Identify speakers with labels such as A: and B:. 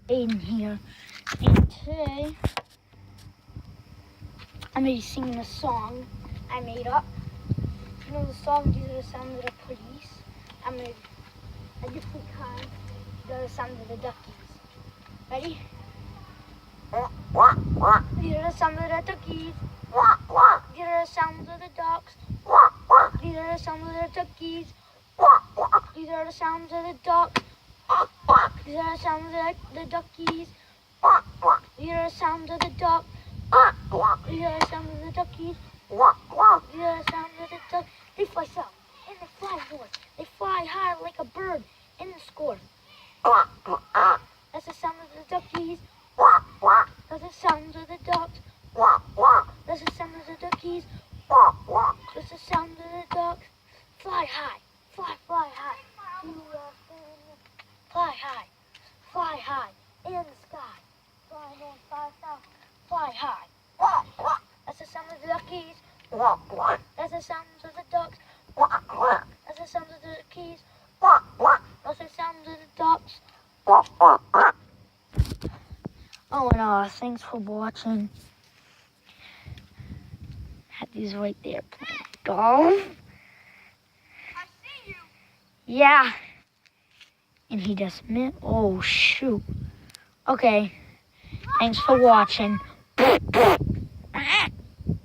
A: Aiden here, and today I'm going to be singing a song I made up. You know the song, these are the sounds of the police. I'm going to, a different kind, these are the sounds of the duckies. Ready? These are the sounds of the duckies. These are the sounds of the ducks. These are the sounds of the duckies. These are the sounds of the ducks. These are the sounds of the duckies. These are the sounds of the ducks. These are the sounds of the duckies. These are the sounds of the ducks. They fly south and they fly north. They fly high like a bird in the score. That's the sound of the duckies. That's the sound of the ducks. That's the sound of the duckies. That's the sound of the ducks. Fly high, fly high. Fly high in the sky. Fly north, fly south, fly high. That's the sound of the duckies. That's the sound of the ducks. That's the sound of the duckies. That's the sound of the ducks. Oh, and thanks for watching. Had these right there playing golf.
B: I see you.
A: Yeah. And he just missed. Oh, shoot. Okay. Thanks for watching.